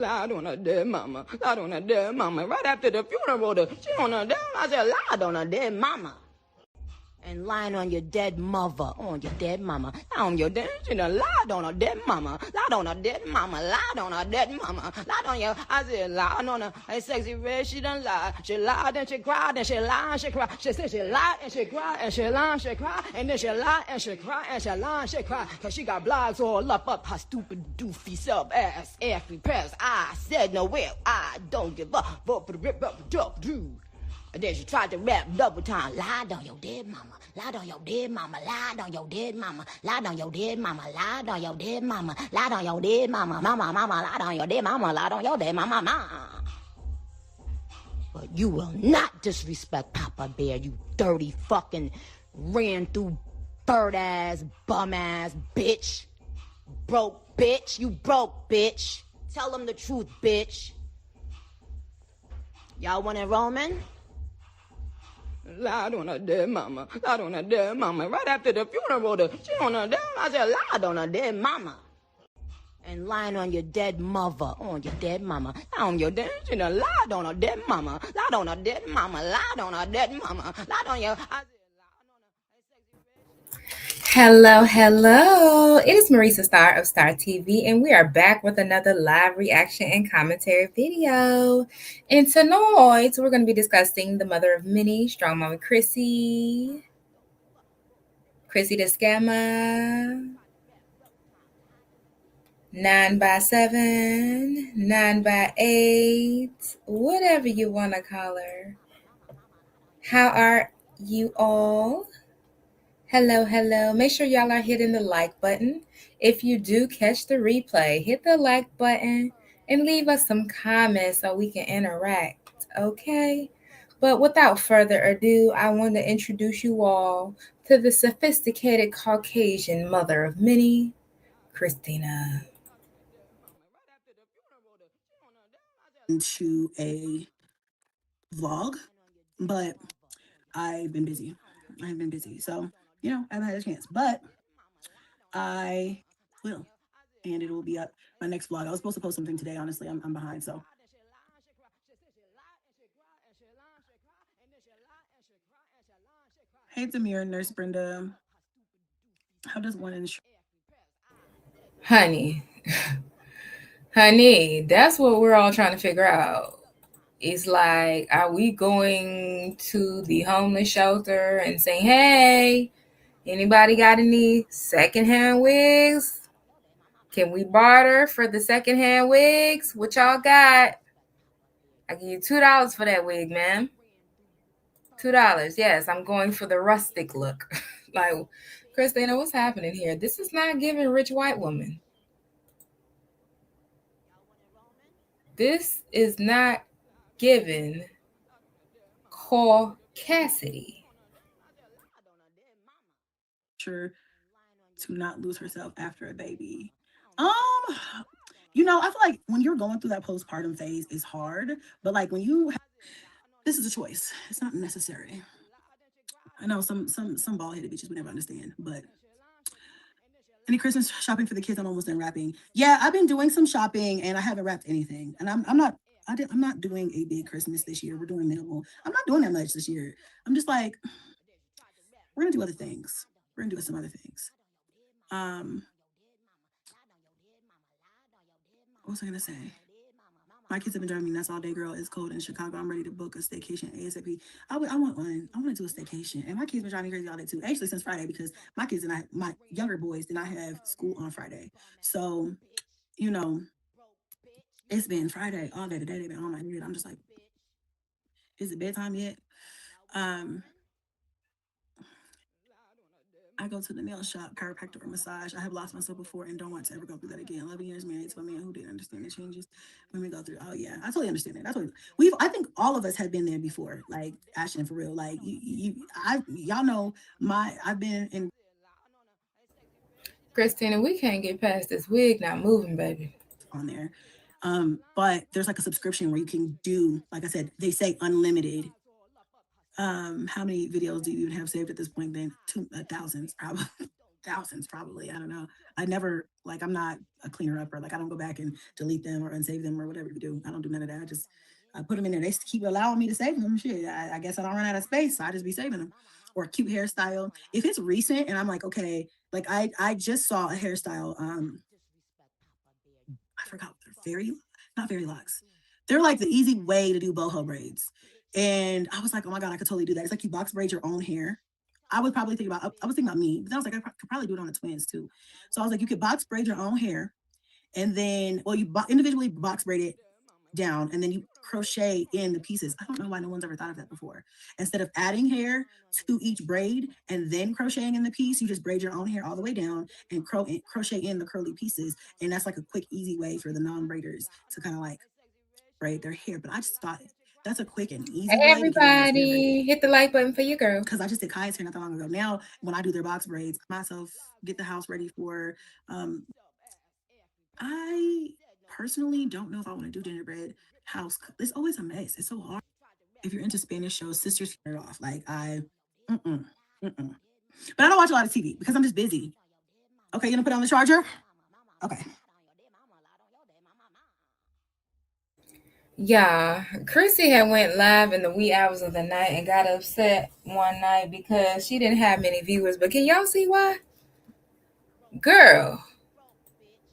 Lied on her dead mama. Lied on her dead mama. Right after the funeral, she on her dead. I said, lied on her dead mama. And lying on your dead mother, on your dead mama, on your dead, she done lied on her dead mama, lied on her dead mama, lied on her dead mama, lied on your, I said, lied on her, hey, sexy red, she done lied, she lied and she cried, and she lied and she cried, she said she lied and she cried, and she lied and she cried, and then she lied and she cried, and she lied and she cried, cause she got blogs all up her stupid doofy sub ass, every press, I said no will, I don't give up, vote for the rip up the duck, dude. And then she tried to rap double time. Lied on your dead mama. Lied on your dead mama. Lied on your dead mama. Lied on your dead mama. Lied on your dead mama. Lied on your dead mama. Mama, lied on your dead mama. Lied on your dead mama. Mama. But you will not disrespect Papa Bear, you dirty fucking ran through bird ass, bum ass bitch. Broke bitch. You broke bitch. Tell them the truth, bitch. Y'all want it, Roman? Lied on her dead mama. Lied on her dead mama. Right after the funeral, she on her dead. I said, lied on her dead mama. And lying on your dead mother, on your dead mama, on your dead. She done lied on her dead mama. Lied on her dead mama. Lied on her dead mama. Lied on your. Hello, hello. It is Marisa Star of Star TV, and we are back with another live reaction and commentary video. And tonight, we're going to be discussing the mother of many, strong mommy Chrissy the scammer, 9x7, 9x8, whatever you want to call her. How are you all? Hello, hello. Make sure y'all are hitting the like button. If you do catch the replay, hit the like button and leave us some comments so we can interact, okay? But without further ado, I want to introduce you all to the sophisticated Caucasian mother of many, Christina. Into a vlog, but I've been busy. So, I haven't had a chance, but I will. And it will be up my next vlog. I was supposed to post something today. Honestly, I'm behind. So, hey, Demir, Nurse Brenda. How does one ensure? Honey, that's what we're all trying to figure out. It's like, are we going to the homeless shelter and saying, hey, anybody got any secondhand wigs? Can we barter for the secondhand wigs? What y'all got? I give you $2 for that wig, ma'am. $2. Yes, I'm going for the rustic look. Like, Christina, what's happening here? This is not giving rich white woman. This is not given Cassidy. Sure to not lose herself after a baby. I feel like when you're going through that postpartum phase, it's hard. But like when this is a choice. It's not necessary. I know some bald-headed bitches would never understand, but any Christmas shopping for the kids? I'm almost done wrapping. Yeah, I've been doing some shopping and I haven't wrapped anything. And I'm not doing a big Christmas this year. We're doing minimal. I'm not doing that much this year. I'm just like, we're gonna do other things. We're gonna do some other things. What was I gonna say? My kids have been driving me nuts all day, girl. It's cold in Chicago. I'm ready to book a staycation ASAP. I want one. I want to do a staycation. And my kids been driving me crazy all day too. Actually, since Friday, because my kids and my younger boys did not have school on Friday. So, it's been Friday all day today. They've been on my head. I'm just like, is it bedtime yet? I go to the nail shop, chiropractor, or massage. I have lost myself before and don't want to ever go through that again. 11 years married to a man who didn't understand the changes women go through. Oh yeah, I totally understand that. I think all of us have been there before. Like Ashton, for real. Like y'all know I've been in. Christina, we can't get past this wig not moving, baby. On there, but there's like a subscription where you can do, like I said, they say unlimited. How many videos do you even have saved at this point? Then thousands, probably. thousands probably. I don't know. I never like I'm not a cleaner upper. Like I don't go back and delete them or unsave them or whatever you do. I don't do none of that. I put them in there. They keep allowing me to save them. Shit, I guess I don't run out of space. So I just be saving them. Or a cute hairstyle. If it's recent and I'm like, okay, like I just saw a hairstyle. I forgot. They're not fairy locks. They're like the easy way to do boho braids. And I was like, oh my God, I could totally do that. It's like you box braid your own hair. I was thinking about me, but I was like, I could probably do it on the twins too. So I was like, you could box braid your own hair, and then, well, you individually box braid it down, and then you crochet in the pieces. I don't know why no one's ever thought of that before. Instead of adding hair to each braid and then crocheting in the piece, you just braid your own hair all the way down and crochet in the curly pieces. And that's like a quick, easy way for the non-braiders to kind of like braid their hair. But I just thought that's a quick and easy Hey, way to get everybody, hit the like button for your girl. because I just did Kaya's hair not that long ago. Now, when I do their box braids, myself get the house ready for. I personally don't know if I want to do gingerbread house. It's always a mess. It's so hard. If you're into Spanish shows, sisters turn it off. Like mm-mm, mm-mm. But I don't watch a lot of TV because I'm just busy. Okay, you gonna put on the charger? Okay. Yeah, Chrissy had went live in the wee hours of the night and got upset one night because she didn't have many viewers. But can y'all see why? Girl,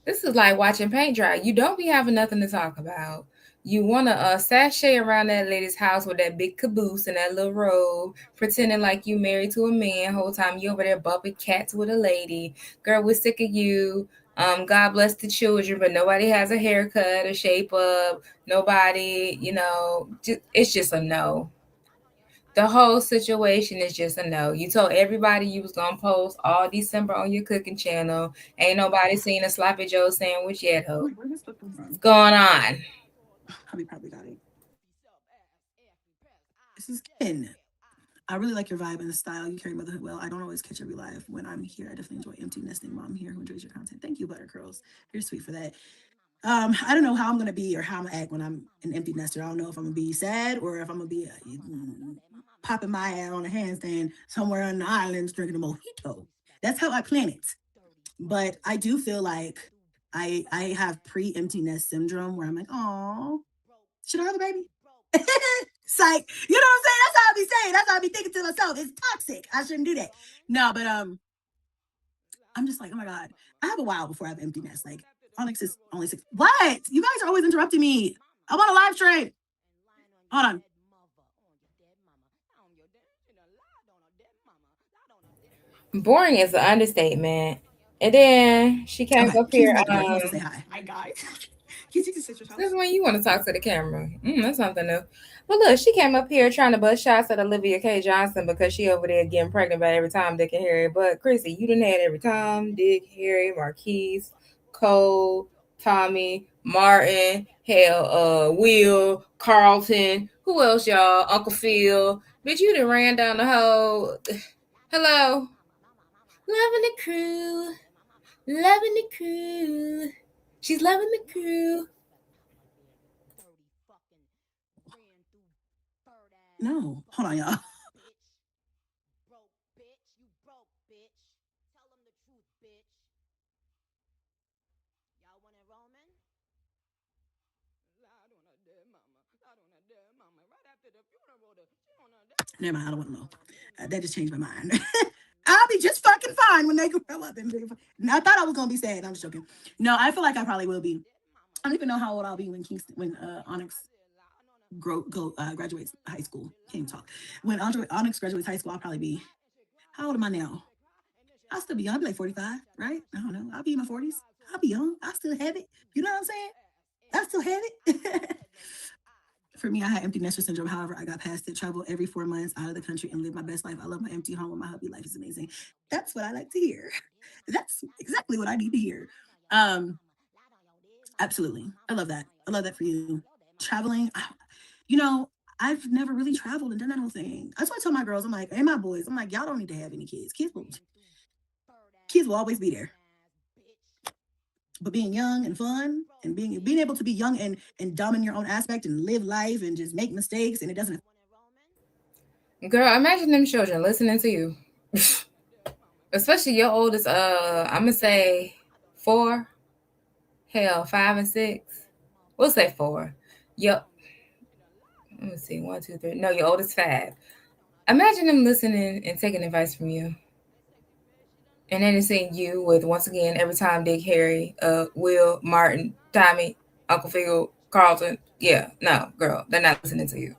this is like watching paint dry. You don't be having nothing to talk about. You want to sashay around that lady's house with that big caboose and that little robe, pretending like you married to a man. Whole time you over there bumping cats with a lady. Girl, we're sick of you. God bless the children, but nobody has a haircut, a shape up. Nobody, it's just a no. The whole situation is just a no. You told everybody you was gonna post all December on your cooking channel. Ain't nobody seen a sloppy Joe sandwich yet, ho. What's going on? Probably got it. This is Ken. I really like your vibe and the style. You carry motherhood well. I don't always catch every live when I'm here. I definitely enjoy empty nesting mom here who enjoys your content. Thank you, Buttercurls. You're sweet for that. I don't know how I'm gonna be or how I'm gonna act when I'm an empty nester. I don't know if I'm gonna be sad or if I'm gonna be popping my head on a handstand somewhere on the islands drinking a mojito. That's how I plan it. But I do feel like I have pre-empty nest syndrome where I'm like, oh, should I have a baby? Psych. You know what I'm saying? That's how I be saying. That's how I be thinking to myself. It's toxic. I shouldn't do that. No, but I'm just like, oh my God. I have a while before I have empty nest. Like Onyx is only 6. What? You guys are always interrupting me. I'm on a live stream. Hold on. Boring is an understatement. And then she came up here. To say hi. Hi, guys. This when you want to talk to the camera. That's something new. But look, she came up here trying to bust shots at Olivia K. Johnson because she over there getting pregnant by every time Dick and Harry. But Chrissy, you done had every time Dick, Harry, Marquise, Cole, Tommy, Martin, Will, Carlton. Who else, y'all? Uncle Phil. Bitch, you done ran down the whole. Hello. Loving the crew. Loving the crew. She's loving the crew. No, hold on, y'all. Never mind, I don't want to know. That just changed my mind. I'll be just fucking fine when they grow up. And I thought I was gonna be sad. I'm just joking. No, I feel like I probably will be. I don't even know how old I'll be when Onyx graduates high school. Can't even talk. When Onyx graduates high school, I'll probably be. How old am I now? I'll still be young. I'll be like 45, right? I don't know. I'll be in my 40s. I'll be young. I still have it. You know what I'm saying? I still have it. For me, I had empty nester syndrome. However, I got past it, travel every 4 months out of the country and live my best life. I love my empty home with my hubby. Life is amazing. That's what I like to hear. That's exactly what I need to hear. Absolutely. I love that. I love that for you. Traveling, I've never really traveled and done that whole thing. That's why I tell my girls, I'm like, and my boys, I'm like, y'all don't need to have any kids. Kids will always be there. But being young and fun and being able to be young and dumb in your own aspect and live life and just make mistakes and it doesn't. Girl, imagine them children listening to you. Especially your oldest, I'm gonna say 4. Hell, 5 and 6. We'll say 4. Yep. Let me see. 1, 2, 3. No, your oldest 5. Imagine them listening and taking advice from you. And then it's seeing you with, once again, every time Dick, Harry, Will, Martin, Tommy, Uncle Phil, Carlton. Yeah, no, girl, they're not listening to you.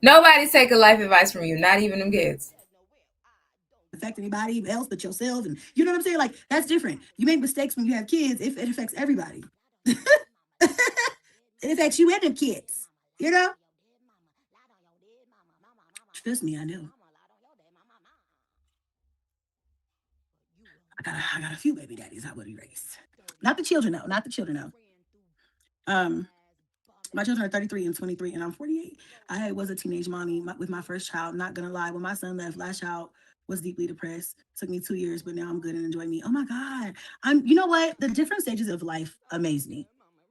Nobody's taking life advice from you, not even them kids. Affect anybody else but yourself, and you know what I'm saying? Like, that's different. You make mistakes when you have kids if it affects everybody. It affects you and the kids, you know? Trust me, I know. I got a few baby daddies I would erase. Not the children, though. Not the children, though. My children are 33 and 23, and I'm 48. I was a teenage mommy with my first child. Not gonna lie, when my son left, last child was deeply depressed. Took me 2 years, but now I'm good and enjoy me. Oh my God. You know what? The different stages of life amaze me.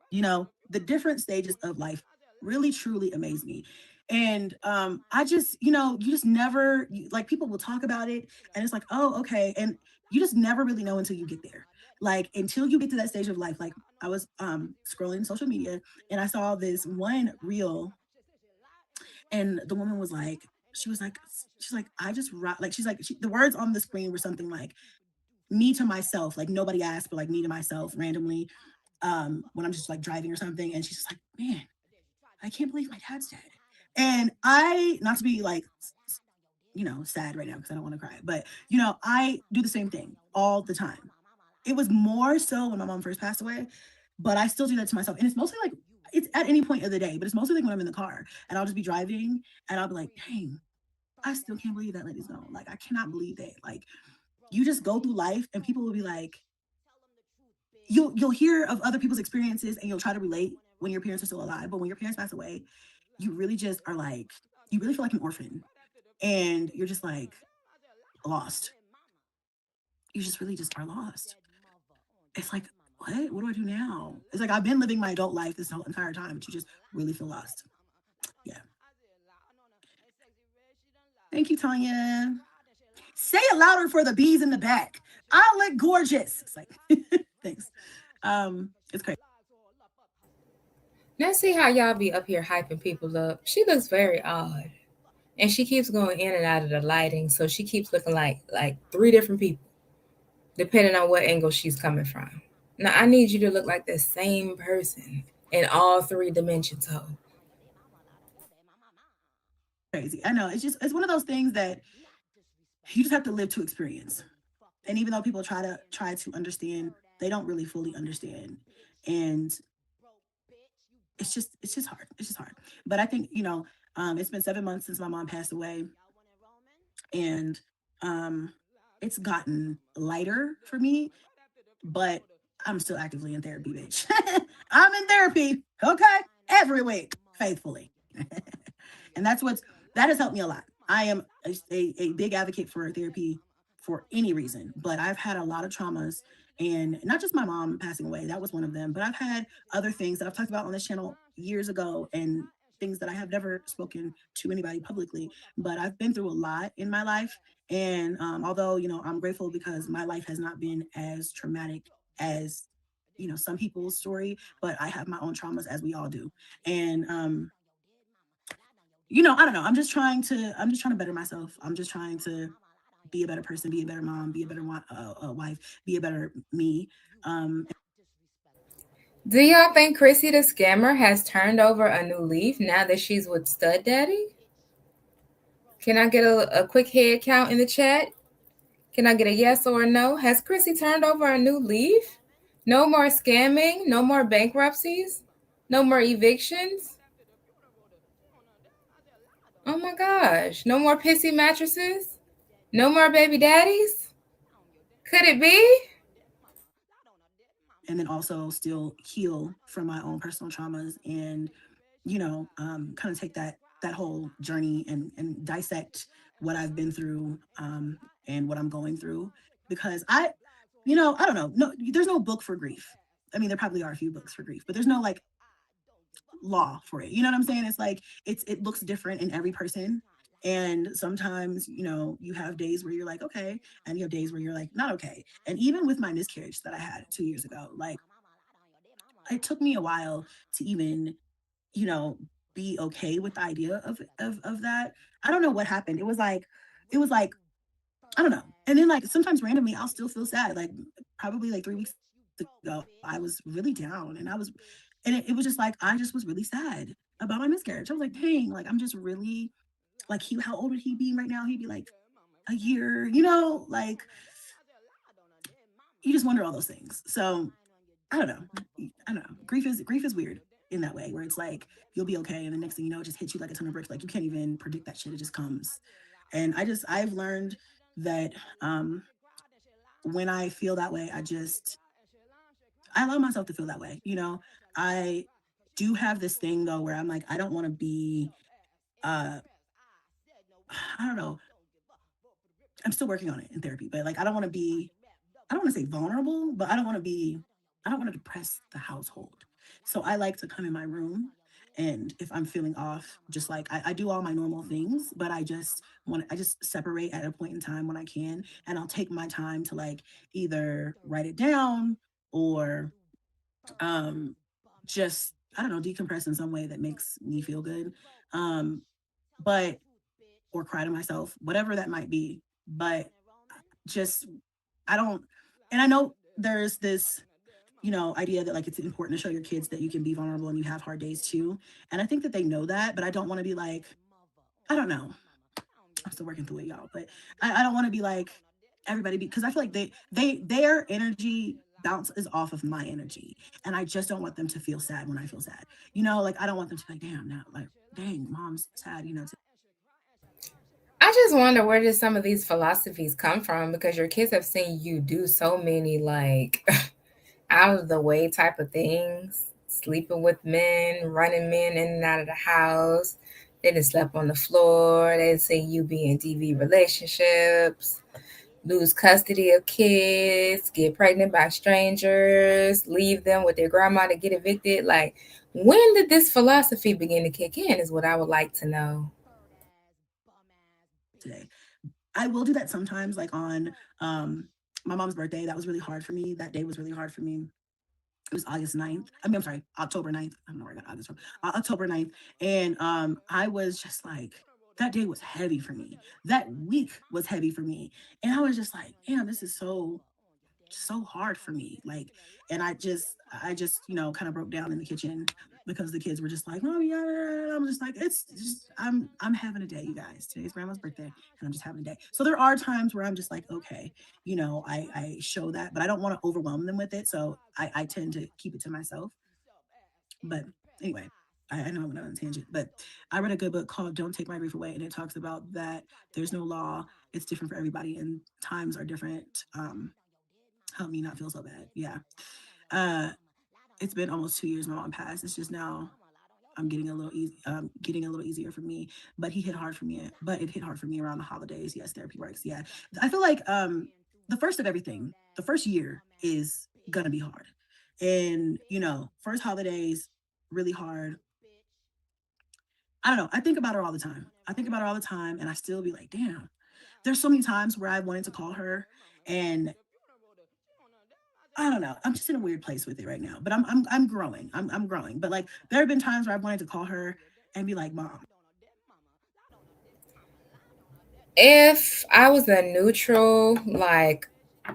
You know, the different stages of life really, truly amaze me. And I just, you just never, like, people will talk about it and it's like, oh, okay. And you just never really know until you get there. Like, until you get to that stage of life. Like, I was scrolling social media and I saw this one reel, and the woman was like, she's like, I just like, she's like, the words on the screen were something like, me to myself, like nobody asked, but like me to myself randomly, when I'm just like driving or something. And she's just like, man, I can't believe my dad's dead. And I, not to be like, sad right now because I don't want to cry, but I do the same thing all the time. It was more so when my mom first passed away, but I still do that to myself. And it's mostly like, it's at any point of the day, but it's mostly like when I'm in the car and I'll just be driving and I'll be like, dang, I still can't believe that lady's gone. Like, I cannot believe that. Like, you just go through life and people will be like, you'll hear of other people's experiences and you'll try to relate when your parents are still alive. But when your parents pass away, you really just are like, you really feel like an orphan and you're just like lost. You just really just are lost. It's like, what do I do now? It's like, I've been living my adult life this whole entire time, but you just really feel lost. Yeah. Thank you, Tanya. Say it louder for the bees in the back. I look gorgeous. It's like, thanks. It's crazy. Now see how y'all be up here hyping people up. She looks very odd. And she keeps going in and out of the lighting, so she keeps looking like 3 different people, depending on what angle she's coming from. Now I need you to look like the same person in all 3 dimensions, ho. Crazy. I know. It's one of those things that you just have to live to experience. And even though people try to understand, they don't really fully understand. And it's just hard. It's just hard. But I think, it's been 7 months since my mom passed away. And it's gotten lighter for me, but I'm still actively in therapy, bitch. I'm in therapy, okay, every week, faithfully. And that has helped me a lot. I am a big advocate for therapy for any reason, but I've had a lot of traumas, and not just my mom passing away, that was one of them, but I've had other things that I've talked about on this channel years ago, and things that I have never spoken to anybody publicly. But I've been through a lot in my life. And although, I'm grateful because my life has not been as traumatic as, some people's story, but I have my own traumas, as we all do. And I don't know. I'm just trying to better myself. I'm just trying to be a better person, be a better mom, be a better wife, be a better me. Do y'all think Chrissy the scammer has turned over a new leaf now that she's with Stud Daddy? Can I get a quick head count in the chat? Can I get a yes or a no? Has Chrissy turned over a new leaf? No more scamming, no more bankruptcies, no more evictions. Oh my gosh, no more pissy mattresses, no more baby daddies. Could it be? And then also still heal from my own personal traumas, and kind of take that whole journey and dissect what I've been through, and what I'm going through, because I don't know, no, there's no book for grief. I mean, there probably are a few books for grief, but there's no like law for it. You know what I'm saying? It's like it looks different in every person, And sometimes, you have days where you're like, okay, and you have days where you're like, not okay. And even with my miscarriage that I had 2 years ago, like, it took me a while to even, you know, be okay with the idea of that. I don't know what happened. It was like, I don't know. And then like sometimes randomly I'll still feel sad. Like probably like 3 weeks ago, I was really down and it was just like I just was really sad about my miscarriage. I was like, dang, like I'm just really like how old would he be right now? He'd be like a year, like you just wonder all those things. So I don't know. I don't know. Grief is weird in that way where it's like you'll be okay and the next thing you know it just hits you like a ton of bricks. Like you can't even predict that shit. It just comes. And I've learned that when I feel that way, I allow myself to feel that way. I do have this thing though where I'm like, I don't want to be uh I don't know. I'm still working on it in therapy, but like I don't want to say vulnerable, but I don't want to depress the household. So I like to come in my room and if I'm feeling off, just like I do all my normal things, but I just separate at a point in time when I can. And I'll take my time to like either write it down or um just, I don't know, decompress in some way that makes me feel good. Um, but or cry to myself, whatever that might be. But just I don't, and I know there's this, idea that like it's important to show your kids that you can be vulnerable and you have hard days too. And I think that they know that, but I don't want to be like, I don't know. I'm still working through it, y'all, but I don't want to be like everybody because I feel like their energy bounces off of my energy. And I just don't want them to feel sad when I feel sad. Like I don't want them to be like, damn, now like, dang, mom's sad, I just wonder where did some of these philosophies come from because your kids have seen you do so many like out of the way type of things, sleeping with men, running men in and out of the house. They just slept on the floor. They seen you be in DV relationships, lose custody of kids, get pregnant by strangers, leave them with their grandma to get evicted. Like, when did this philosophy begin to kick in? Is what I would like to know. today. I will do that sometimes, like on my mom's birthday. That was really hard for me. That day was really hard for me. It was August 9th. I mean, I'm sorry, October 9th. I don't know where I got August from. October 9th. And I was just like, that day was heavy for me. That week was heavy for me. And I was just like, damn, this is so hard for me. Like, and I just, kind of broke down in the kitchen because the kids were just like, oh yeah. I'm just like, it's just, I'm having a day, you guys. Today's grandma's birthday and I'm just having a day. So there are times where I'm just like, okay, I show that, but I don't want to overwhelm them with it. So I tend to keep it to myself. But anyway, I know I'm on a tangent, but I read a good book called Don't Take My Grief Away. And it talks about that there's no law. It's different for everybody and times are different. Help me not feel so bad. Yeah. Uh, it's been almost 2 years my mom passed. It's just now I'm getting a little easier for me. But he hit hard for me. But it hit hard for me around the holidays. Yes, therapy works. Yeah. I feel like the first of everything, the first year is gonna be hard. And first holidays, really hard. I don't know. I think about her all the time. I think about her all the time and I still be like, damn. There's so many times where I wanted to call her and I don't know. I'm just in a weird place with it right now, but I'm growing. I'm growing. But like there have been times where I've wanted to call her and be like, "Mom, If I was a neutral, like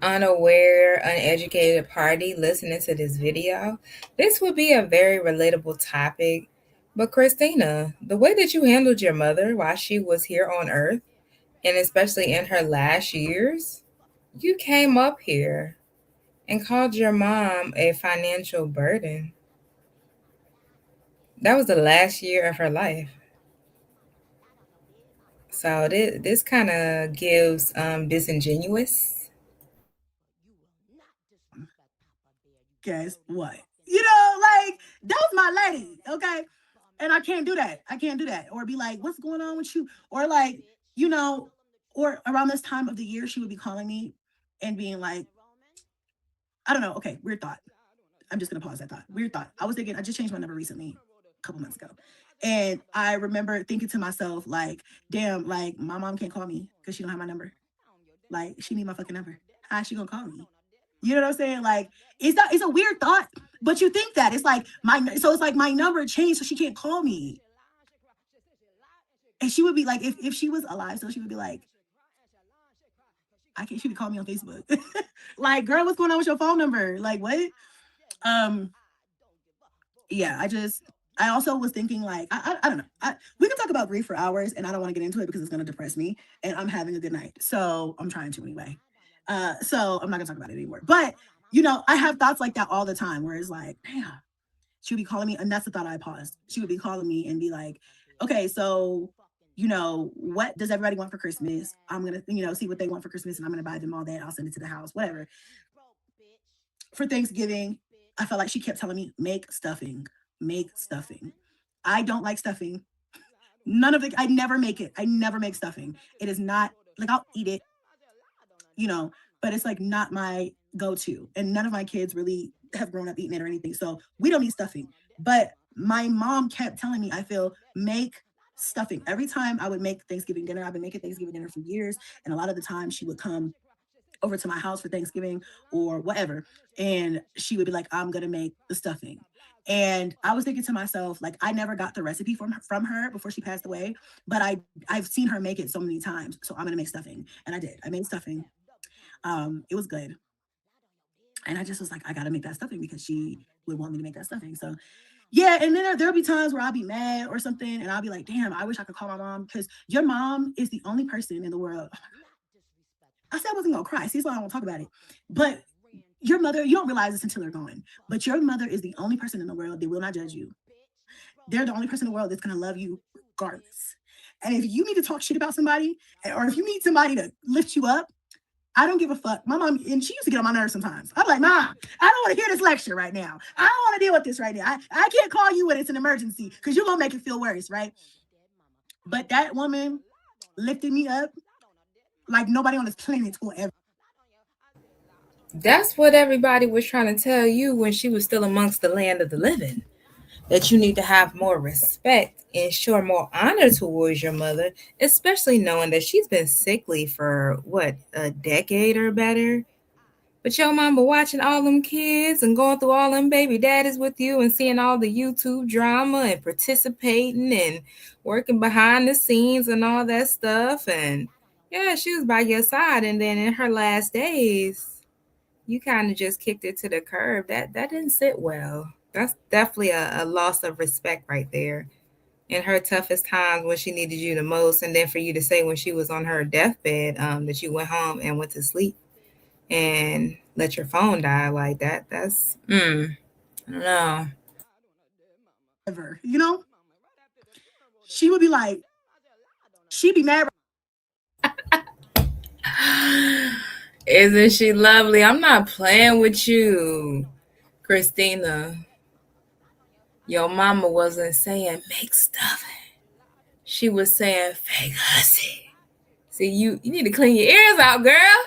unaware, uneducated party listening to this video, this would be a very relatable topic. But Christina, the way that you handled your mother while she was here on earth, and especially in her last years, you came up here and called your mom a financial burden. That was the last year of her life. So this kind of gives disingenuous. guess what?" Like that was my lady, okay? And I can't do that. I can't do that. Or be like, "What's going on with you?" Or like, you know, or around this time of the year, she would be calling me and being like, I don't know. Okay, weird thought. I'm just gonna pause that thought. Weird thought. I was thinking, I just changed my number recently. couple months ago. And I remember thinking to myself, like, damn, like my mom can't call me because she don't have my number. Like, she need my fucking number. How is she gonna call me? You know what I'm saying? Like, it's a weird thought, but you think that it's like my number changed so she can't call me. And she would be like, if she was alive, so she would be like, she would call me on Facebook. Like, girl, what's going on with your phone number? Like, what? Um, yeah, I also was thinking, like, I don't know. We can talk about grief for hours, and I don't want to get into it because it's going to depress me, and I'm having a good night. So I'm trying to anyway. So I'm not going to talk about it anymore. But, I have thoughts like that all the time where it's like, damn, she would be calling me, and that's the thought I paused. She would be calling me and be like, okay, so, what does everybody want for Christmas? I'm going to, see what they want for Christmas, and I'm going to buy them all that. I'll send it to the house, whatever. For Thanksgiving, I felt like she kept telling me, make stuffing. I don't like stuffing. I never make it. I never make stuffing. It is not, like, I'll eat it, but it's like not my go-to. And none of my kids really have grown up eating it or anything. So we don't eat stuffing. But my mom kept telling me, I feel, make stuffing. Every time I would make Thanksgiving dinner, I've been making Thanksgiving dinner for years. And a lot of the time she would come over to my house for Thanksgiving or whatever. And she would be like, I'm going to make the stuffing. And I was thinking to myself, like, I never got the recipe from her before she passed away, but I've seen her make it so many times. So I'm going to make stuffing. And I did. I made stuffing. It was good. And I just was like, I got to make that stuffing because she would want me to make that stuffing. So yeah. And then there'll be times where I'll be mad or something. And I'll be like, damn, I wish I could call my mom, because your mom is the only person in the world. I said I wasn't going to cry. See, so I won't talk about it. But your mother, you don't realize this until they're gone, but your mother is the only person in the world that will not judge you. They're the only person in the world that's going to love you regardless. And if you need to talk shit about somebody, or if you need somebody to lift you up, I don't give a fuck. My mom, and she used to get on my nerves sometimes. I'm like, Mom, I don't want to hear this lecture right now. I don't want to deal with this right now. I can't call you when it's an emergency because you're going to make it feel worse, right? But that woman lifted me up like nobody on this planet will ever. That's what everybody was trying to tell you when she was still amongst the land of the living. That you need to have more respect and show more honor towards your mother, especially knowing that she's been sickly for, a decade or better. But your mama watching all them kids and going through all them baby daddies with you and seeing all the YouTube drama and participating and working behind the scenes and all that stuff. And yeah, she was by your side. And then in her last days, you kind of just kicked it to the curb. That didn't sit well. That's definitely a loss of respect right there. In her toughest times when she needed you the most, and then for you to say when she was on her deathbed, that you went home and went to sleep and let your phone die like that. That's I don't know. Ever, she would be like, she'd be mad. Isn't she lovely? I'm not playing with you, Christina. Your mama wasn't saying make stuffing. She was saying fake hussy. See, you need to clean your ears out, girl.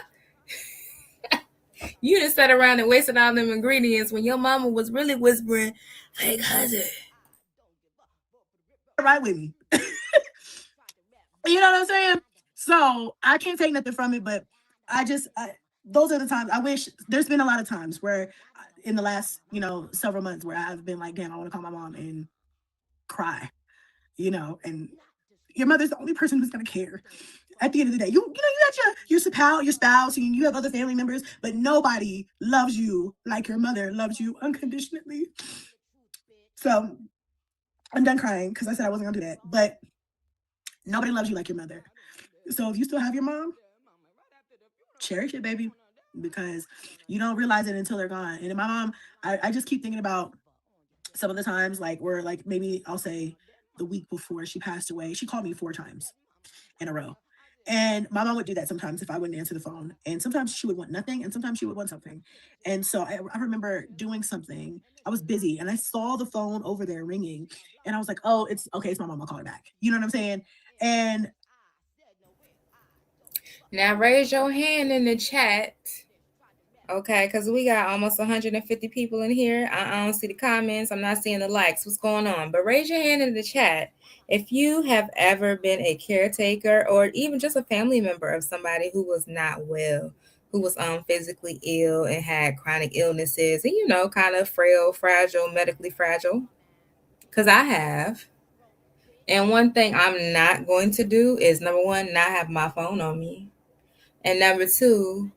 You just sat around and wasted all them ingredients when your mama was really whispering fake hussy. Right with me. You know what I'm saying? So I can't take nothing from it, but those are the times I wish. There's been a lot of times where in the last, several months where I've been like, damn, I want to call my mom and cry, and your mother's the only person who's going to care. At the end of the day, you got your spouse, and you have other family members, but nobody loves you like your mother loves you unconditionally. So I'm done crying because I said I wasn't going to do that, but nobody loves you like your mother. So if you still have your mom, cherish it, baby, because you don't realize it until they're gone. And my mom, I just keep thinking about some of the times, like, where, like, maybe I'll say the week before she passed away, she called me 4 times in a row. And my mom would do that sometimes if I wouldn't answer the phone. And sometimes she would want nothing, and sometimes she would want something. And so I remember doing something. I was busy, and I saw the phone over there ringing. And I was like, oh, it's okay. It's my mom. I'll call her back. You know what I'm saying? And now raise your hand in the chat. Okay, because we got almost 150 people in here. I don't see the comments. I'm not seeing the likes. What's going on? But raise your hand in the chat if you have ever been a caretaker or even just a family member of somebody who was not well, who was physically ill and had chronic illnesses and, kind of frail, fragile, medically fragile. Because I have. And one thing I'm not going to do is number one, not have my phone on me. And number two,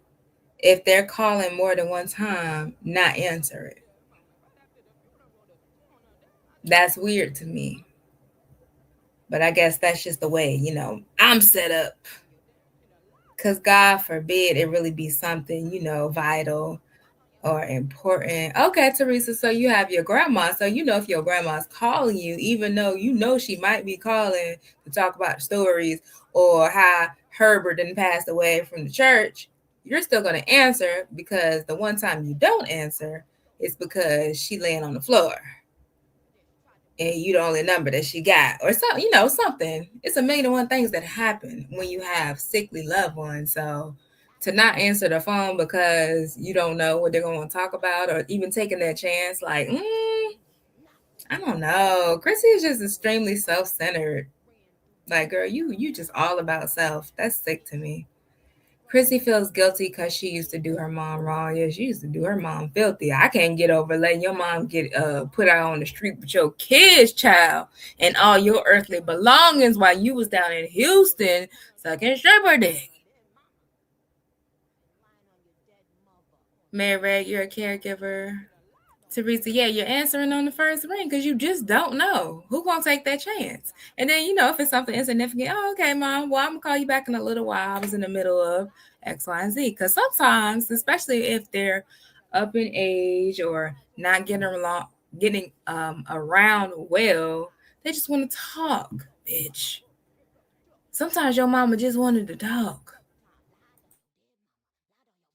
if they're calling more than one time, not answer it. That's weird to me. But I guess that's just the way, I'm set up. Because God forbid it really be something, vital or important. Okay, Teresa, so you have your grandma. So, if your grandma's calling you, even though she might be calling to talk about stories or how Herbert didn't pass away from the church, you're still going to answer, because the one time you don't answer is because she laying on the floor and you the only number that she got, or something, something. It's a million and one things that happen when you have sickly loved ones. So to not answer the phone because you don't know what they're going to talk about, or even taking that chance, like, I don't know. Chrissy is just extremely self-centered. Like, girl, you just all about self. That's sick to me. Chrissy feels guilty because she used to do her mom wrong. Yeah, she used to do her mom filthy. I can't get over letting your mom get put out on the street with your kids, child, and all your earthly belongings while you was down in Houston sucking stripper dick. Mary Ray, you're a caregiver. Teresa, yeah, you're answering on the first ring because you just don't know who gonna take that chance. And then, if it's something insignificant, oh, okay, mom, well, I'm gonna call you back in a little while. I was in the middle of X, Y, and Z. Because sometimes, especially if they're up in age or not getting around well, they just want to talk, bitch. Sometimes your mama just wanted to talk.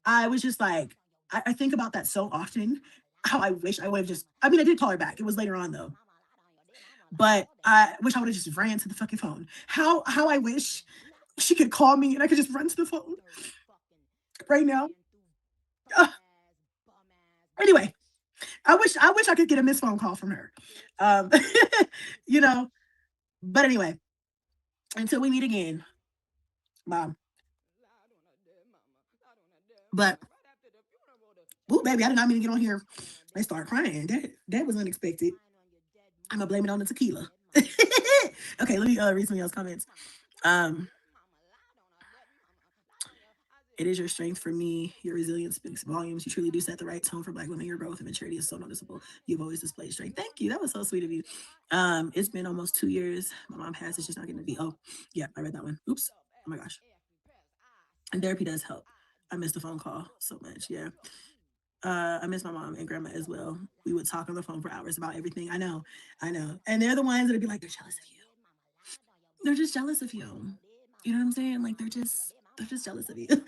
I was just like, I think about that so often. How I wish I would have just, I mean, I did call her back. It was later on though. But I wish I would have just ran to the fucking phone. How I wish she could call me and I could just run to the phone right now. Anyway, I wish I could get a missed phone call from her. Um, you know, but anyway, until we meet again, mom. But ooh, baby, I did not mean to get on here. I start crying. That was unexpected. I'm gonna blame it on the tequila. Okay, let me read some of y'all's comments. It is your strength for me. Your resilience speaks volumes. You truly do set the right tone for Black women. Your growth and maturity is so noticeable. You've always displayed strength. Thank you. That was so sweet of you. It's been almost 2 years. My mom passed. It's just not getting to be. Oh, yeah, I read that one. Oops. Oh my gosh. And therapy does help. I missed the phone call so much. Yeah. I miss my mom and grandma as well. We would talk on the phone for hours about everything. I know. And they're the ones that'd be like, they're jealous of you. They're just jealous of you. You know what I'm saying? Like they're just jealous of you. Like, it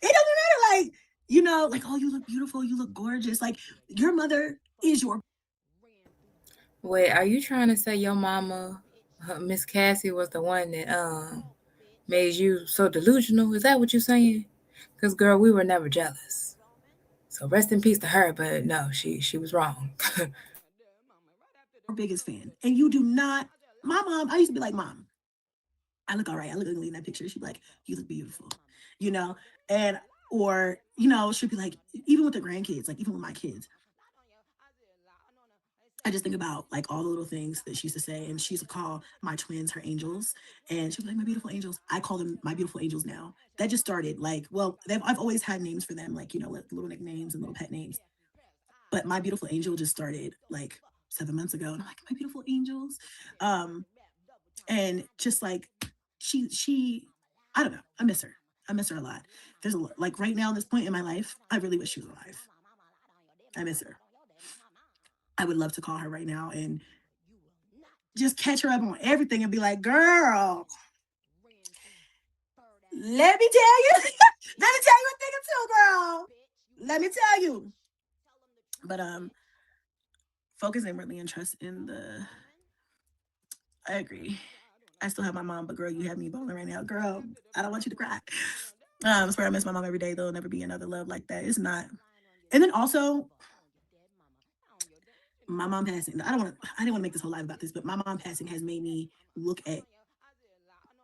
doesn't matter. Like, oh, you look beautiful, you look gorgeous. Like your mother is your. Wait, are you trying to say your mama, Miss Cassie, was the one that made you so delusional? Is that what you're saying? Because girl, we were never jealous. So rest in peace to her. But no, she was wrong. Biggest fan, and you do not. My mom, I used to be like, Mom, I look all right. I look ugly in that picture. She'd be like, you look beautiful, and or she'd be like, even with the grandkids, like even with my kids. I just think about like all the little things that she used to say, and she used to call my twins her angels, and she'd be like, my beautiful angels. I call them my beautiful angels now. That just started like, well, I've always had names for them, like little nicknames and little pet names, but my beautiful angel just started like 7 months ago, and I'm like, my beautiful angels, and just like she, I don't know, I miss her. I miss her a lot. There's a like right now, this point in my life, I really wish she was alive. I miss her. I would love to call her right now and just catch her up on everything and be like, girl, let me tell you, let me tell you a thing or two, girl. Let me tell you. But focus inwardly and trust in the. I agree. I still have my mom, but girl, you have me bawling right now, girl. I don't want you to cry. I swear I miss my mom every day. There'll never be another love like that. It's not. And then also, my mom passing. I didn't want to make this whole live about this, but my mom passing has made me look at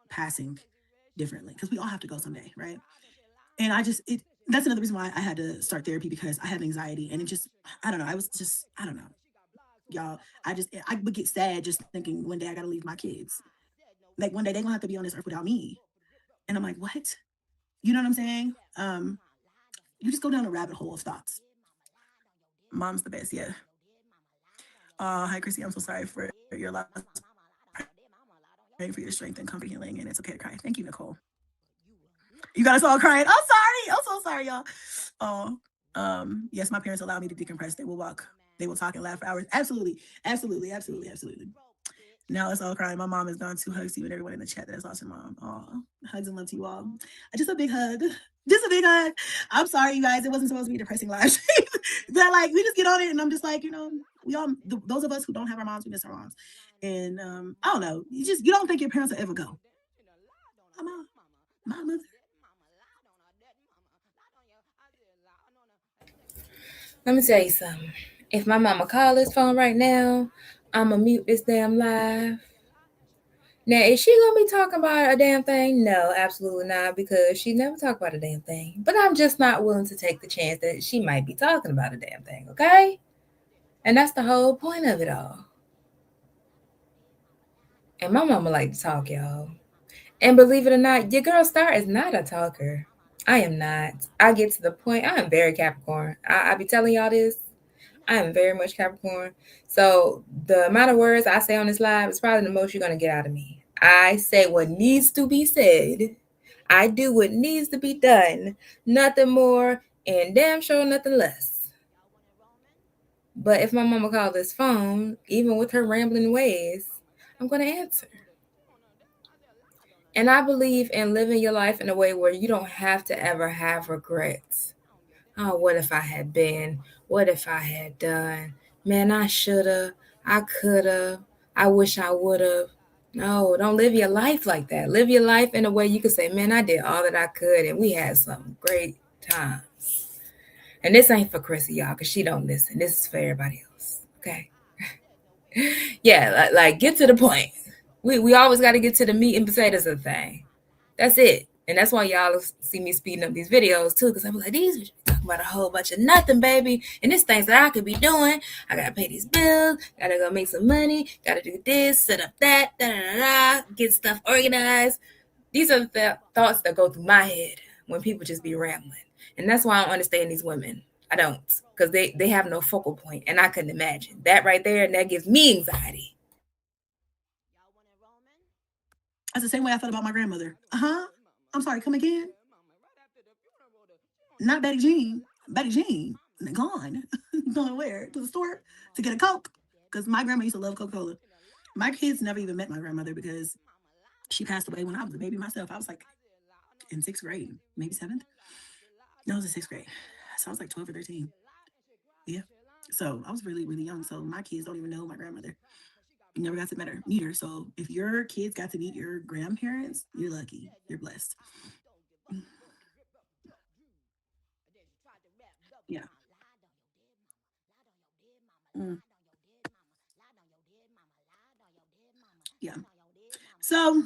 passing differently because we all have to go someday, right? And that's another reason why I had to start therapy, because I have anxiety, and I don't know. I don't know, y'all. I would get sad just thinking one day I got to leave my kids. Like one day they're gonna have to be on this earth without me, and I'm like, what? You know what I'm saying? You just go down a rabbit hole of thoughts. Mom's the best, yeah. Hi, Chrissy. I'm so sorry for your loss. Praying for your strength and comfort, healing, and it's okay to cry. Thank you, Nicole. You got us all crying. I'm sorry. I'm so sorry, y'all. Yes, my parents allow me to decompress. They will walk. They will talk and laugh for hours. Absolutely. Absolutely. Absolutely. Absolutely. Now it's all crying. My mom is gone. 2 hugs to you and everyone in the chat that has lost their mom. Hugs and love to you all. Just a big hug. Just a big hug. I'm sorry, you guys. It wasn't supposed to be a depressing live. That like we just get on it, and I'm just like, we all those of us who don't have our moms, we miss our moms. And I don't know. You don't think your parents will ever go. My mother. Let me tell you something. If my mama call this phone right now, I'ma mute this damn live. Now, is she gonna be talking about a damn thing? No, absolutely not, because she never talked about a damn thing. But I'm just not willing to take the chance that she might be talking about a damn thing, okay? And that's the whole point of it all. And my mama like to talk, y'all. And believe it or not, your girl Star is not a talker. I am not. I get to the point. I am very Capricorn. I be telling y'all this. I am very much Capricorn. So the amount of words I say on this live is probably the most you're going to get out of me. I say what needs to be said. I do what needs to be done. Nothing more and damn sure nothing less. But if my mama called this phone, even with her rambling ways, I'm going to answer. And I believe in living your life in a way where you don't have to ever have regrets. Oh, what if I had been? What if I had done? Man, I shoulda. I coulda. I wish I woulda. No, don't live your life like that. Live your life in a way you can say, man, I did all that I could, and we had some great times. And this ain't for Chrissy, y'all, because she don't listen. This is for everybody else. Okay? Yeah, like get to the point. We always got to get to the meat and potatoes of the thing. That's it. And that's why y'all see me speeding up these videos too, because I'm like, these talking about a whole bunch of nothing, baby. And there's things that I could be doing. I gotta pay these bills, gotta go make some money, gotta do this, set up that, get stuff organized. These are the thoughts that go through my head when people just be rambling. And that's why I don't understand these women. I don't, because they have no focal point, and I couldn't imagine that right there, and that gives me anxiety. That's the same way I felt about my grandmother. I'm sorry, come again? Not Betty Jean. Betty Jean, gone. Going where? To the store to get a Coke? Because my grandma used to love Coca-Cola. My kids never even met my grandmother because she passed away when I was a baby myself. I was like in 6th grade, maybe 7th. No, it was in 6th grade. So I was like 12 or 13. Yeah. So I was really, really young. So my kids don't even know my grandmother. You never got to meet her. So if your kids got to meet your grandparents, you're lucky. You're blessed. Yeah. Yeah. So,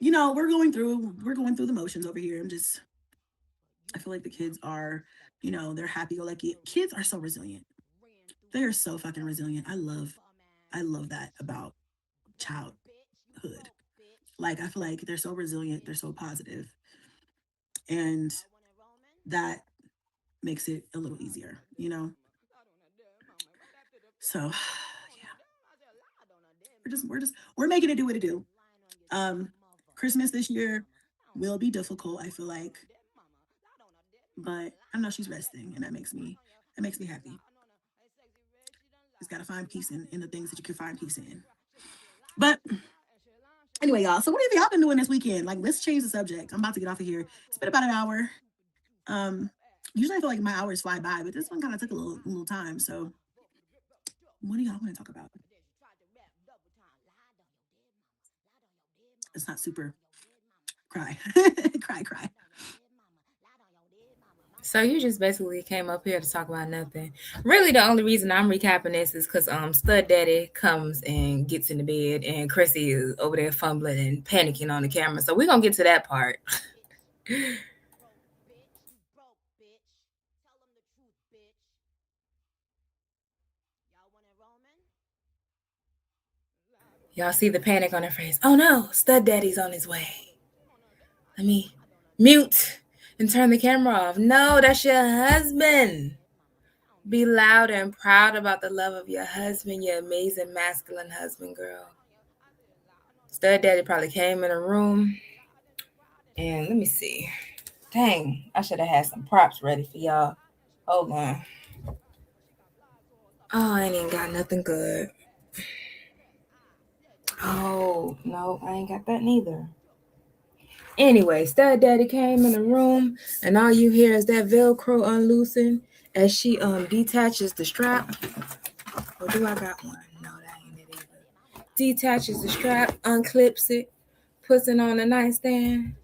we're going through the motions over here. I feel like the kids are, they're happy-go-lucky. Kids are so resilient. They are so fucking resilient. I love that about childhood. Like, I feel like they're so resilient. They're so positive. And that makes it a little easier, So, yeah. We're making it do what it do. Christmas this year will be difficult, I feel like. But I know she's resting, and that makes me happy. Just gotta find peace in the things that you can find peace in. But anyway, y'all. So what have y'all been doing this weekend? Like, let's change the subject. I'm about to get off of here. It's been about an hour. Usually I feel like my hours fly by, but this one kind of took a little time. So what do y'all want to talk about? It's not super cry. Cry. So you just basically came up here to talk about nothing. Really, the only reason I'm recapping this is because Stud Daddy comes and gets in the bed, and Chrissy is over there fumbling and panicking on the camera. So we're gonna get to that part. Y'all see the panic on her face. Oh no, Stud Daddy's on his way. Let me mute and turn the camera off. No, that's your husband. Be loud and proud about the love of your husband, your amazing masculine husband, girl. Stud Daddy probably came in a room and let me see. Dang, I should have had some props ready for y'all. Hold on. Oh, I ain't even got nothing good. Oh, no, I ain't got that neither. Anyway, Stud Daddy came in the room, and all you hear is that Velcro unloosen as she detaches the strap. Or do I got one? No, that ain't it either. Detaches the strap, unclips it, puts it on the nightstand.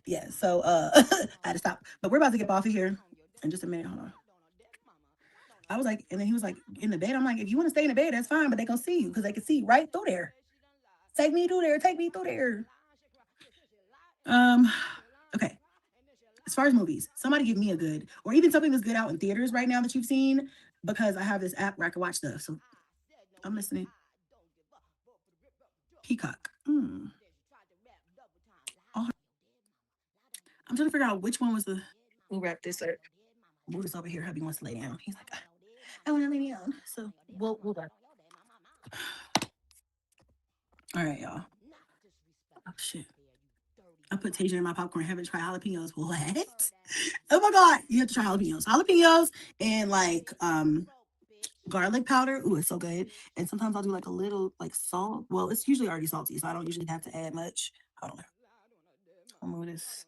Yeah, so I had to stop. But we're about to get off of here in just a minute. Hold on. I was like, and then he was like, in the bed. I'm like, if you want to stay in the bed, that's fine, but they gonna see you because they can see right through there. Take me through there. Take me through there. Okay. As far as movies, somebody give me a good, or even something that's good out in theaters right now that you've seen, because I have this app where I can watch stuff. So I'm listening. Peacock. Oh, I'm trying to figure out which one was the. We'll wrap this up. Buddha's over here. Hubby wants to lay down. He's like, I want to lay down. So we'll wrap. All right, y'all. Oh shit. I put Tasia in my popcorn. Haven't tried jalapenos. What? Oh my god, you have to try jalapenos. Jalapenos and like garlic powder. Ooh, it's so good. And sometimes I'll do like a little like salt. Well, it's usually already salty, so I don't usually have to add much. Hold on. I'll move this.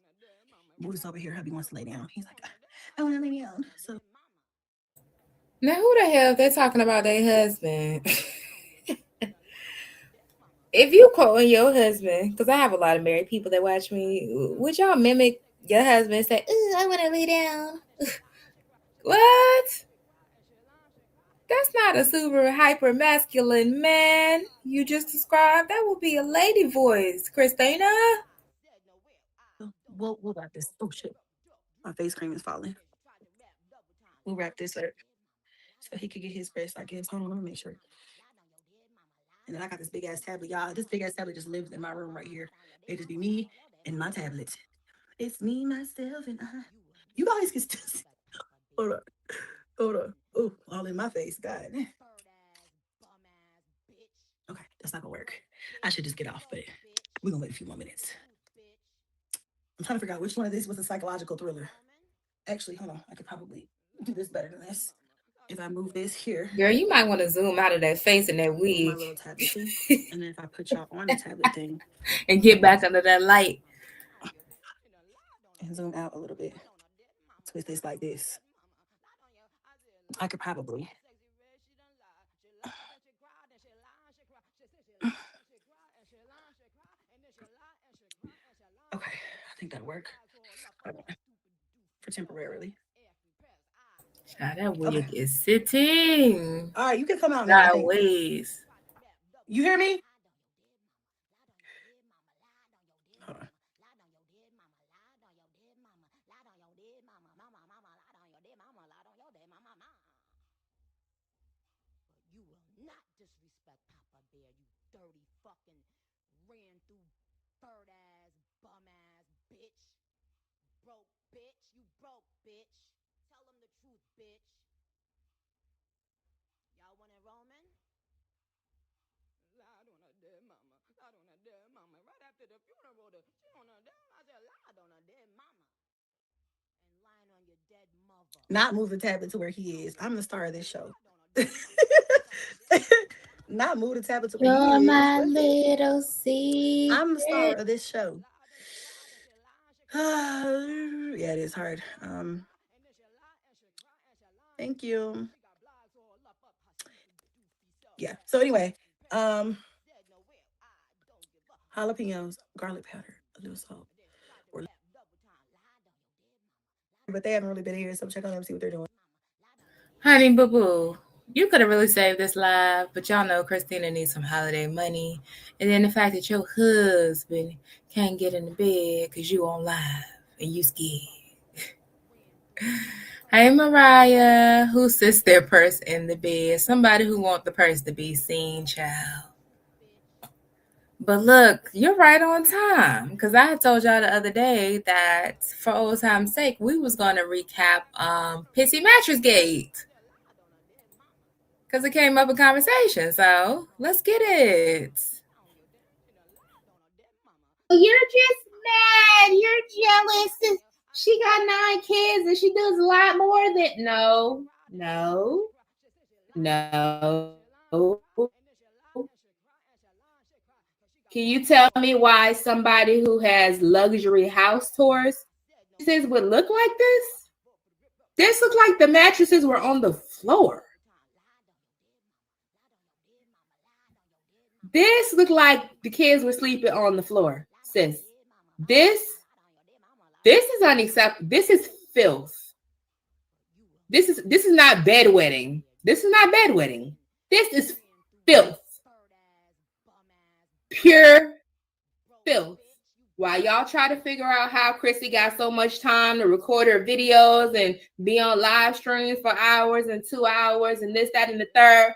Buddha's over here. Hubby wants to lay down. He's like, I want to lay down. So Now, who the hell they talking about their husband? If you quoting your husband, because I have a lot of married people that watch me, would y'all mimic your husband and say, "Ooh, I want to lay down"? What? That's not a super hyper masculine man you just described. That would be a lady voice, Christina. we'll wrap this. Oh shit, my face cream is falling. We'll wrap this up so he could get his rest. I guess. Hold on, let me make sure. And then I got this big ass tablet, y'all. This big ass tablet just lives in my room right here. It just be me and my tablet. It's me, myself, and I. You guys can still see. Hold on. Hold on. Oh, all in my face. God. Okay, that's not gonna work. I should just get off, but we're gonna wait a few more minutes. I'm trying to figure out which one of this was a psychological thriller. Actually, hold on. I could probably do this better than this. If I move this here. Girl, you might want to zoom out of that face and that My wig little tablet thing. And then if I put y'all on the tablet thing and get back under that light. and zoom out a little bit, twist this like this. I could probably. Okay, I think that'll work. For temporarily. That wig is sitting. All right, you can come out now. Sideways. You hear me? Hold on. Not move the tablet to where he is. I'm the star of this show. not moved the tablet to where You're he is. my little secret. I'm the star of this show. Yeah, it is hard. Thank you. Yeah. So anyway, jalapenos, garlic powder, a little salt, but they haven't really been here, so check on them, see what they're doing. Honey boo boo, you could have really saved this live, but y'all know Christina needs some holiday money. And then the fact that your husband can't get in the bed because you on live and you scared. Hey Mariah, who sits their purse in the bed? Somebody who want the purse to be seen, child. But look, you're right on time, because I had told y'all the other day that for old time's sake, we was going to recap Pissy Mattress Gate, because it came up in conversation. So let's get it. You're just mad. You're jealous. She got 9 kids and she does a lot more than no. Can you tell me why somebody who has luxury house tours would look like this? This looked like the mattresses were on the floor. This looked like the kids were sleeping on the floor, sis. This is unacceptable. This is filth. This is not bedwetting. This is not bedwetting. This is filth. Pure filth. While y'all try to figure out how Chrissy got so much time to record her videos and be on live streams for hours and 2 hours and this, that, and the third,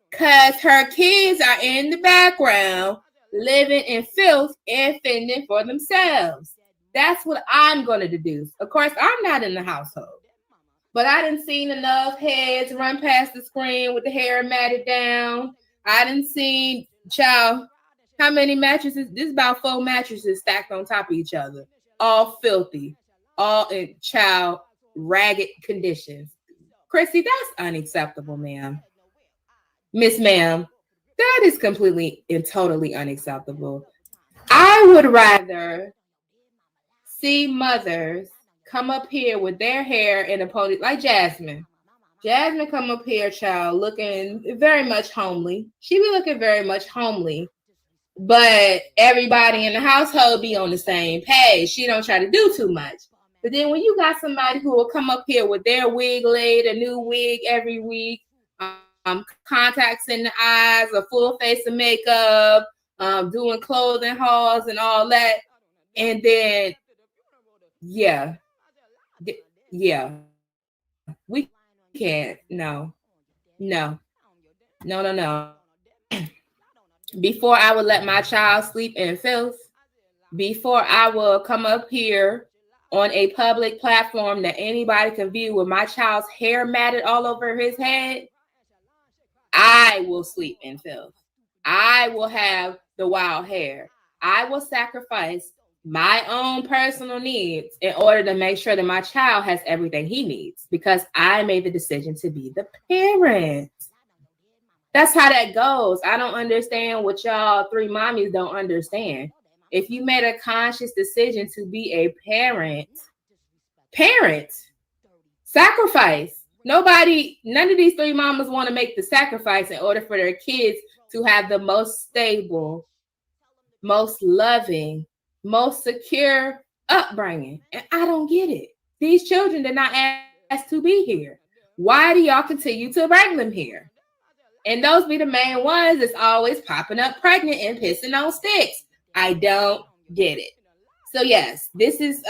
because her kids are in the background living in filth and fending for themselves. That's what I'm going to deduce. Of course, I'm not in the household, but I done seen enough heads run past the screen with the hair matted down. I done seen, child, how many mattresses? This is about 4 mattresses stacked on top of each other, all filthy, all in child ragged conditions. Chrissy, that's unacceptable, ma'am. Miss Ma'am, that is completely and totally unacceptable. I would rather see mothers come up here with their hair in a pony, like Jasmine. Jasmine come up here, child, looking very much homely. She be looking very much homely, but everybody in the household be on the same page. She don't try to do too much. But then when you got somebody who will come up here with their wig laid, a new wig every week, contacts in the eyes, a full face of makeup, doing clothing hauls and all that, and then we can't. No. Before I would let my child sleep in filth, before I will come up here on a public platform that anybody can view with my child's hair matted all over his head, I will sleep in filth. I will have the wild hair. I will sacrifice my own personal needs in order to make sure that my child has everything he needs, because I made the decision to be the parent. That's how that goes. I don't understand what y'all 3 mommies don't understand. If you made a conscious decision to be a parent, sacrifice. None of these 3 mamas want to make the sacrifice in order for their kids to have the most stable, most loving, most secure upbringing. And I don't get it. These children did not ask to be here. Why do y'all continue to bring them here? And those be the main ones that's always popping up pregnant and pissing on sticks. I don't get it. So yes, this is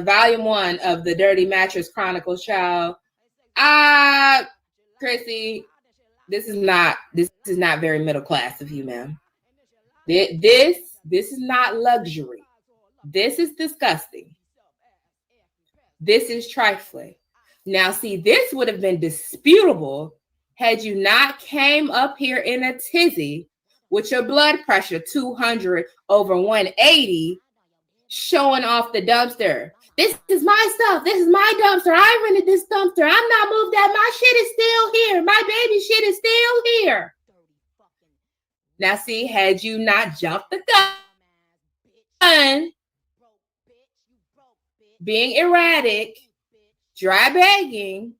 volume 1 of the Dirty Mattress Chronicles, child. Chrissy, this is not very middle class of you, ma'am. This is not luxury. This is disgusting. This is trifling. Now, see, this would have been disputable had you not came up here in a tizzy with your blood pressure 200 over 180, showing off the dumpster. This is my stuff. This is my dumpster. I rented this dumpster. I'm not moved out. My shit is still here. My baby shit is still here. Now, see, had you not jumped the gun, being erratic, dry begging,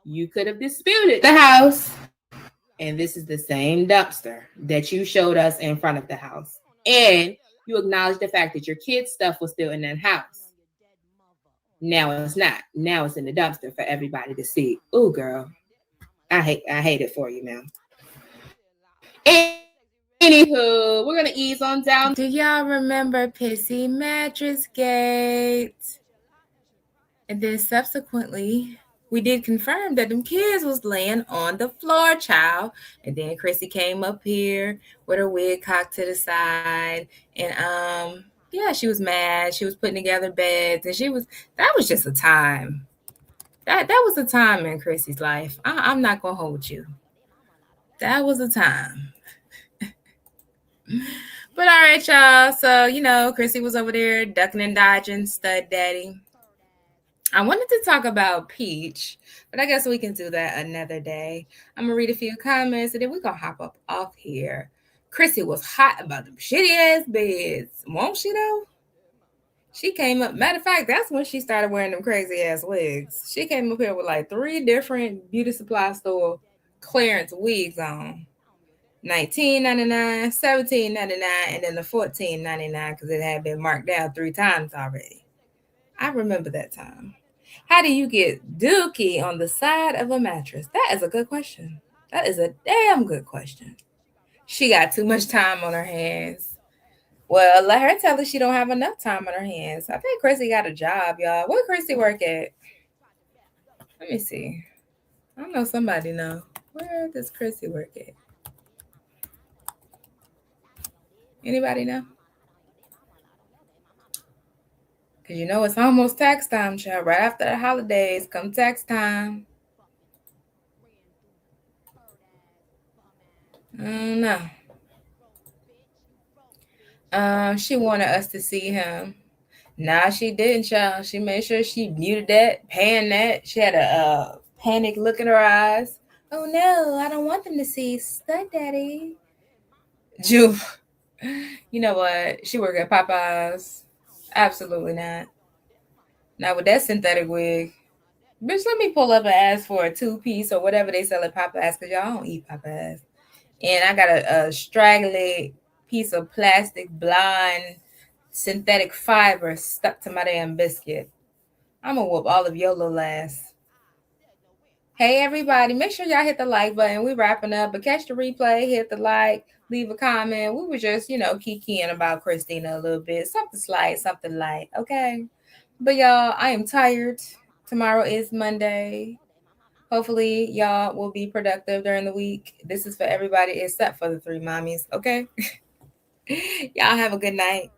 you could have disputed the house. And this is the same dumpster that you showed us in front of the house. And you acknowledge the fact that your kids' stuff was still in that house. Now it's not. Now it's in the dumpster for everybody to see. Ooh, girl. I hate it for you, man. Anywho, we're gonna ease on down. Do y'all remember Pissy Mattress Gate? And then subsequently, we did confirm that them kids was laying on the floor, child. And then Chrissy came up here with her wig cocked to the side. And yeah, she was mad. She was putting together beds. And that was just a time. That was a time in Chrissy's life. I'm not gonna hold you. That was a time. But all right, y'all. So, Chrissy was over there ducking and dodging stud daddy. I wanted to talk about Peach, but I guess we can do that another day. I'm going to read a few comments, and then we're going to hop up off here. Chrissy was hot about them shitty-ass beds. Won't she, though? She came up. Matter of fact, that's when she started wearing them crazy-ass wigs. She came up here with like 3 different beauty supply store clearance wigs on. $19.99, $17.99, and then the $14.99 because it had been marked down 3 times already. I remember that time. How do you get dookie on the side of a mattress? That is a good question. That is a damn good question. She got too much time on her hands. Well, let her tell her she don't have enough time on her hands. I think Chrissy got a job, y'all. Where Chrissy work at? Let me see. I know somebody know. Where does Chrissy work at? Anybody know? Because it's almost tax time, child. Right after the holidays, come tax time. I don't know. She wanted us to see him. Nah, she didn't, child. She made sure she muted that, paying that. She had a panic look in her eyes. Oh, no, I don't want them to see stud daddy. Ju, you know what? She work at Popeyes. Absolutely not. Not with that synthetic wig. Bitch, let me pull up and ask for a 2-piece or whatever they sell at Popeyes because y'all don't eat Popeyes. And I got a straggly piece of plastic blonde synthetic fiber stuck to my damn biscuit. I'm going to whoop all of your little ass. Hey, everybody, make sure y'all hit the like button. We're wrapping up, but catch the replay, hit the like, leave a comment. We were just, kikiing about Christina a little bit. Something slight, something light, okay? But y'all, I am tired. Tomorrow is Monday. Hopefully, y'all will be productive during the week. This is for everybody except for the 3 mommies, okay? Y'all have a good night.